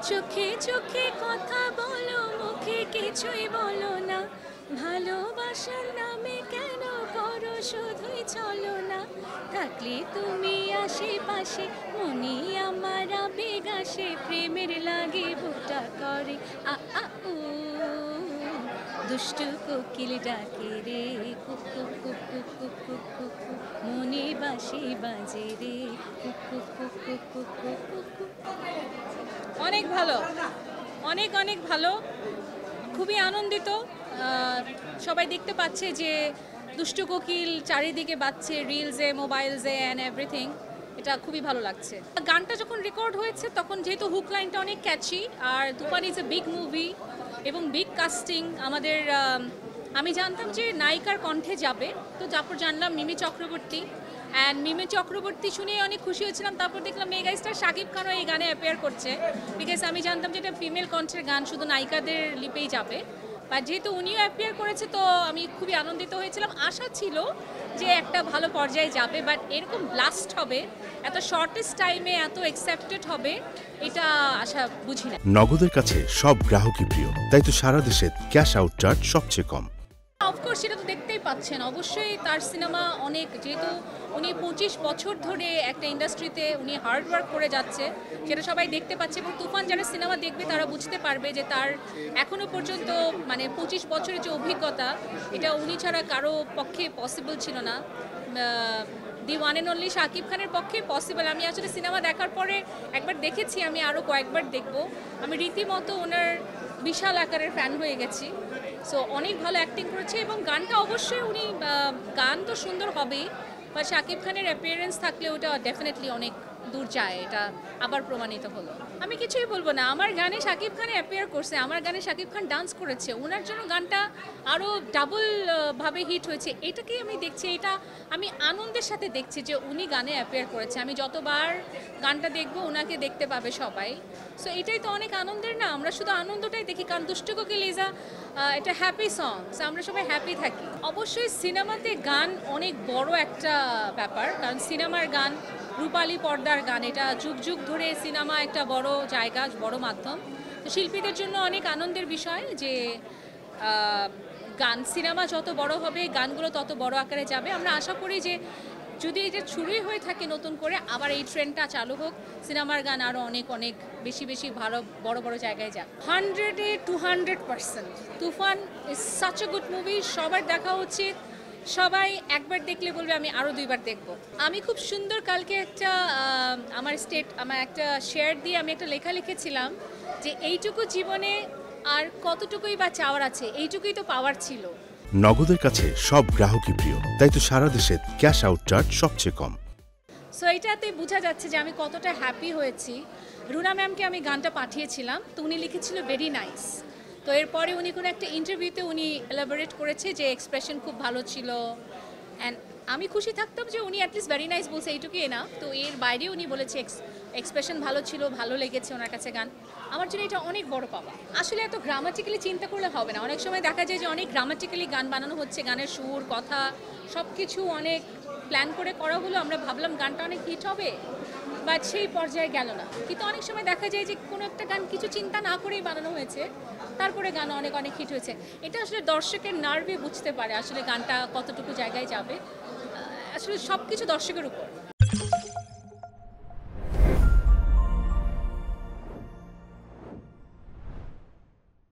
চোখে চোখে কথা বলো, মুখে কিছুই বলো না, ভালোবাসার নামে কেন করো শুধুই চলো না, থাকলে তুমি আশেপাশে মনে আমার আবেগ আসে, প্রেমের লাগে বুকটা করে আ আ উ, দুষ্টু কোকিল ডাকে রে, কুকু কুকু কুকু কুকু, মনে বাসি বাজে রে, কুকু কুকু কুকু কুকু। অনেক ভালো, অনেক অনেক ভালো, খুবই আনন্দিত। সবাই দেখতে পাচ্ছে যে দুষ্টু কোকিল চারিদিকে বাজছে, রিলসে, মোবাইলসে অ্যান্ড এভরিথিং। এটা খুবই ভালো লাগছে। গানটা যখন রেকর্ড হয়েছে তখন যেহেতু হুক লাইনটা অনেক ক্যাচি, আর তুফান ইজ এ বিগ মুভি এবং বিগ কাস্টিং। আমাদের আমি জানতাম যে নায়িকার কণ্ঠে যাবে, তো তারপর জানলাম মিমি চক্রবর্তী। অ্যান্ড মিমি চক্রবর্তী শুনে অনেক খুশি হয়েছিলাম। তারপর দেখলাম মেগা স্টার শাকিব খানও এই গানে অ্যাপিয়ার করছে, বিকজ আমি জানতাম যে এটা ফিমেল কণ্ঠের গান, শুধু নায়িকাদের লিপেই যাবে। বাট যেহেতু উনিও অ্যাপিয়ার করেছে তো আমি খুবই আনন্দিত হয়েছিলাম। আশা ছিল যে একটা ভালো পর্যায়ে যাবে, বাট এরকম ব্লাস্ট হবে, এত শর্টেস্ট টাইমে এত অ্যাকসেপ্টেড হবে, এটা আশা বুঝি না। নগদের কাছে সব গ্রাহকই প্রিয়, তাই তো সারা দেশে ক্যাশ আউট চার্জ সবচেয়ে কম। অফকোর্স সেটা তো দেখতেই পাচ্ছেন, অবশ্যই তার সিনেমা অনেক, যেহেতু উনি 25 বছর ধরে একটা ইন্ডাস্ট্রিতে উনি হার্ড ওয়ার্ক করে যাচ্ছে, সেটা সবাই দেখতে পাচ্ছে। এবং তুফান যারা সিনেমা দেখবে তারা বুঝতে পারবে যে তার এখনও পর্যন্ত মানে 25 বছরের যে অভিজ্ঞতা, এটা উনি ছাড়া কারো পক্ষে পসিবল ছিল না। The one and only Shakib খানের পক্ষে পসিবল। আমি আসলে সিনেমা দেখার পরে একবার দেখেছি, আমি আরও কয়েকবার দেখব। আমি রীতিমতো ওনার বিশাল আকারের ফ্যান হয়ে গেছি। সো অনেক ভালো অ্যাক্টিং করেছে এবং গানটা অবশ্যই উনি, গান তো সুন্দর হবেই, বা শাকিব খানের অ্যাপিয়ারেন্স থাকলে ওটা ডেফিনেটলি অনেক দূর যায়, এটা আবার প্রমাণিত হলো। আমি কিছুই বলবো না, আমার গানে শাকিব খান অ্যাপিয়ার করছে, আমার গানে শাকিব খান ডান্স করেছে, ওনার জন্য গানটা আরও ডাবল ভাবে হিট হয়েছে। এটাকেই আমি দেখছি, এটা আমি আনন্দের সাথে দেখছি যে উনি গানে অ্যাপিয়ার করেছে। আমি যতবার গানটা দেখবো ওনাকে দেখতে পাবে সবাই। সো এটাই তো অনেক আনন্দের না, আমরা শুধু আনন্দটাই দেখি, কারণ দুষ্টু কোকিল ইজ এটা হ্যাপি সং, আমরা সবাই হ্যাপি থাকি। অবশ্যই সিনেমাতে গান অনেক বড় একটা ব্যাপার, কারণ সিনেমার গান রূপালী পর্দার গান, এটা যুগ যুগ ধরে সিনেমা একটা বড় জায়গা, বড় মাধ্যম। তো শিল্পীদের জন্য অনেক আনন্দের বিষয় যে গান, সিনেমা যত বড় হবে গানগুলো তত বড় আকারে যাবে। আমরা আশা করি যে যদি এটা শুরুই হয়ে থাকে নতুন করে, আবার এই ট্রেন্ডটা চালু হোক, সিনেমার গান আরও অনেক অনেক বেশি বেশি ভালো বড় বড় জায়গায় যাক। 100-এ 200%। Toofan is such a good movie, সবার দেখা উচিত। সবাই একবার দেখলে বলবে আমি আরও 2বার দেখব। আমি খুব সুন্দর কালকে একটা আমার একটা শেয়ার দিয়ে আমি একটা লেখা লিখেছিলাম যে এইটুকু জীবনে আর কতটুকুই বা চাওয়ার আছে, এইটুকুই তো পাওয়ার ছিল। নগদের কাছে সব গ্রাহকই প্রিয়, তাই তো সারা দেশে ক্যাশ আউট চার্জ সবচেয়ে কম। সো এটাতে বোঝা যাচ্ছে যে আমি কতটা হ্যাপি হয়েছি। রুনা ম্যামকে আমি গানটা পাঠিয়েছিলাম, তো উনি লিখেছিল ভেরি নাইস। তো এরপরে উনি কোনো একটা ইন্টারভিউতে উনি এলাবোরেট করেছে যে এক্সপ্রেশন খুব ভালো ছিল। অ্যান্ড আমি খুশি থাকতাম যে উনি অ্যাটলিস্ট ভেরি নাইস বলছে, এইটুকুই না। তো এর বাইরে উনি বলেছে এক্সপ্রেশন ভালো ছিল, ভালো লেগেছে ওনার কাছে গান। আমার জন্য এটা অনেক বড় পাওয়া। আসলে এত গ্রামাটিক্যালি চিন্তা করলে হবে না, অনেক সময় দেখা যায় যে অনেক গ্রামাটিক্যালি গান বানানো হচ্ছে, গানের সুর, কথা সব কিছু অনেক প্ল্যান করে করা হলো, আমরা ভাবলাম গানটা অনেক হিট হবে, বাট সেই পর্যায়ে গেল না। কিন্তু অনেক সময় দেখা যায় যে কোনো একটা গান কিছু চিন্তা না করেই বানানো হয়েছে, তারপরে গান অনেক অনেক হিট হয়েছে। এটা আসলে দর্শকের নার্ভে বুঝতে পারে আসলে গানটা কতটুকু জায়গায় যাবে, আসলে সব কিছু দর্শকের উপর।